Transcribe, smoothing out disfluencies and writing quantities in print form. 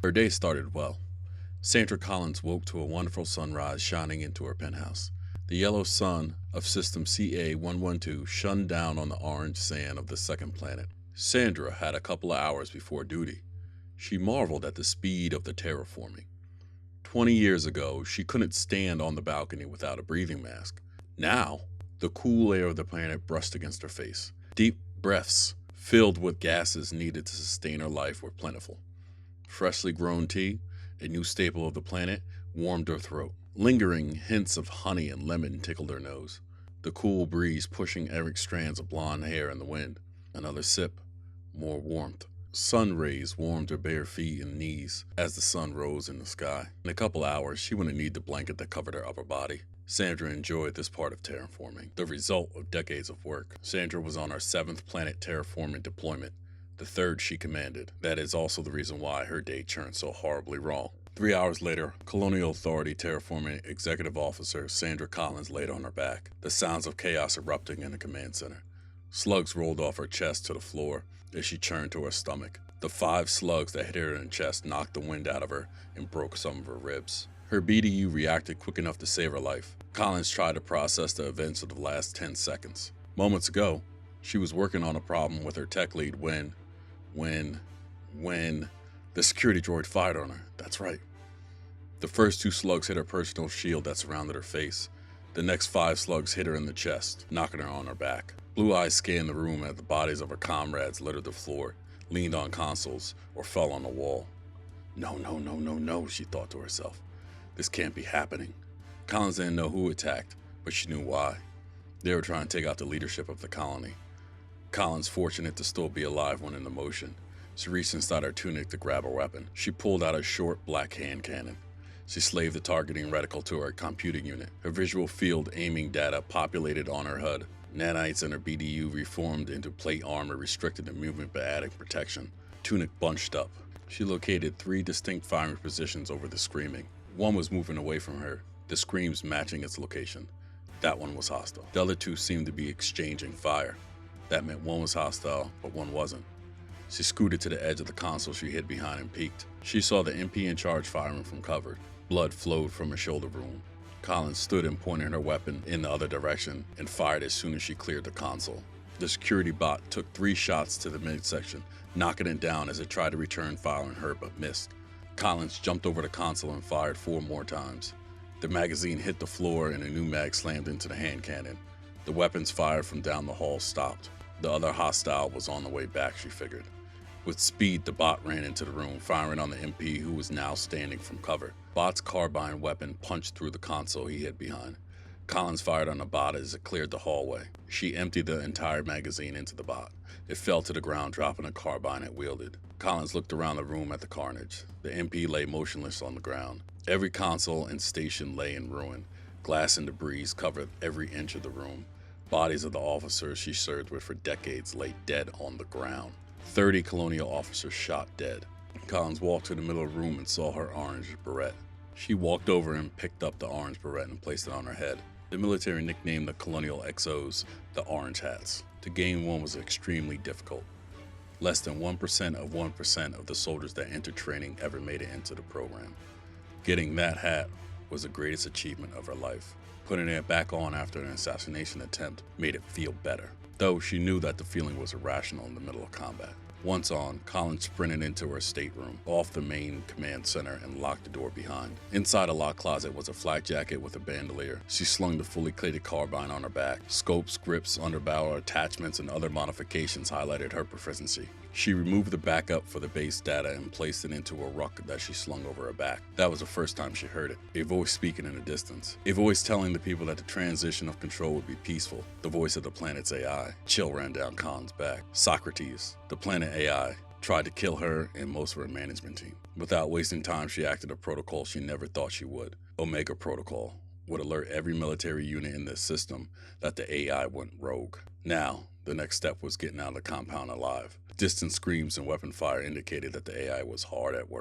Her day started well. Sandra Collins woke to a wonderful sunrise shining into her penthouse. The yellow sun of System CA-112 shone down on the orange sand of the second planet. Sandra had a couple of hours before duty. She marveled at the speed of the terraforming. 20 years ago, she couldn't stand on the balcony without a breathing mask. Now, the cool air of the planet brushed against her face. Deep breaths, filled with gases needed to sustain her life, were plentiful. Freshly grown tea, a new staple of the planet, warmed her throat. Lingering hints of honey and lemon tickled her nose. The cool breeze pushing Eric strands of blonde hair in the wind. Another sip, more warmth. Sun rays warmed her bare feet and knees as the sun rose in the sky. In a couple hours, she wouldn't need the blanket that covered her upper body. Sandra enjoyed this part of terraforming, the result of decades of work. Sandra was on her 7th planet terraforming deployment, the 3rd she commanded. That is also the reason why her day turned so horribly wrong. 3 hours later, Colonial Authority Terraforming Executive Officer Sandra Collins laid on her back, the sounds of chaos erupting in the command center. Slugs rolled off her chest to the floor as she churned to her stomach. The 5 slugs that hit her in the chest knocked the wind out of her and broke some of her ribs. Her BDU reacted quick enough to save her life. Collins tried to process the events of the last 10 seconds. Moments ago, she was working on a problem with her tech lead when the security droid fired on her. That's right. The first 2 slugs hit her personal shield that surrounded her face. The next 5 slugs hit her in the chest, knocking her on her back. Blue eyes scanned the room as the bodies of her comrades littered the floor, leaned on consoles, or fell on the wall. No, she thought to herself. This can't be happening. Collins didn't know who attacked, but she knew why. They were trying to take out the leadership of the colony. Collins, fortunate to still be alive when in the motion, she reached inside her tunic to grab a weapon. She pulled out a short black hand cannon. She slaved the targeting reticle to her computing unit. Her visual field aiming data populated on her HUD. Nanites in her BDU reformed into plate armor, restricted the movement but adding protection. Tunic bunched up. She located 3 distinct firing positions over the screaming. One was moving away from her, the screams matching its location. That one was hostile. The other 2 seemed to be exchanging fire. That meant one was hostile, but one wasn't. She scooted to the edge of the console she hid behind and peeked. She saw the MP in charge firing from cover. Blood flowed from her shoulder wound. Collins stood and pointed her weapon in the other direction and fired as soon as she cleared the console. The security bot took 3 shots to the midsection, knocking it down as it tried to return fire on her but missed. Collins jumped over the console and fired 4 more times. The magazine hit the floor and a new mag slammed into the hand cannon. The weapons fired from down the hall stopped. The other hostile was on the way back, she figured. With speed, the bot ran into the room, firing on the MP who was now standing from cover. Bot's carbine weapon punched through the console he hid behind. Collins fired on the bot as it cleared the hallway. She emptied the entire magazine into the bot. It fell to the ground, dropping a carbine it wielded. Collins looked around the room at the carnage. The MP lay motionless on the ground. Every console and station lay in ruin. Glass and debris covered every inch of the room. Bodies of the officers she served with for decades lay dead on the ground. 30 colonial officers shot dead. Collins walked to the middle of the room and saw her orange beret. She walked over and picked up the orange beret and placed it on her head. The military nicknamed the colonial XOs the Orange Hats. To gain one was extremely difficult. Less than 1% of 1% of the soldiers that entered training ever made it into the program. Getting that hat was the greatest achievement of her life. Putting it back on after an assassination attempt made it feel better, though she knew that the feeling was irrational in the middle of combat. Once on, Collins sprinted into her stateroom, off the main command center, and locked the door behind. Inside a locked closet was a flak jacket with a bandolier. She slung the fully plated carbine on her back. Scopes, grips, underbarrel attachments, and other modifications highlighted her proficiency. She removed the backup for the base data and placed it into a ruck that she slung over her back. That was the first time she heard it. A voice speaking in the distance. A voice telling the people that the transition of control would be peaceful. The voice of the planet's AI. Chill ran down Khan's back. Socrates, the planet AI, tried to kill her and most of her management team. Without wasting time, she acted a protocol she never thought she would. Omega Protocol would alert every military unit in this system that the AI went rogue. Now, the next step was getting out of the compound alive. Distant screams and weapon fire indicated that the AI was hard at work.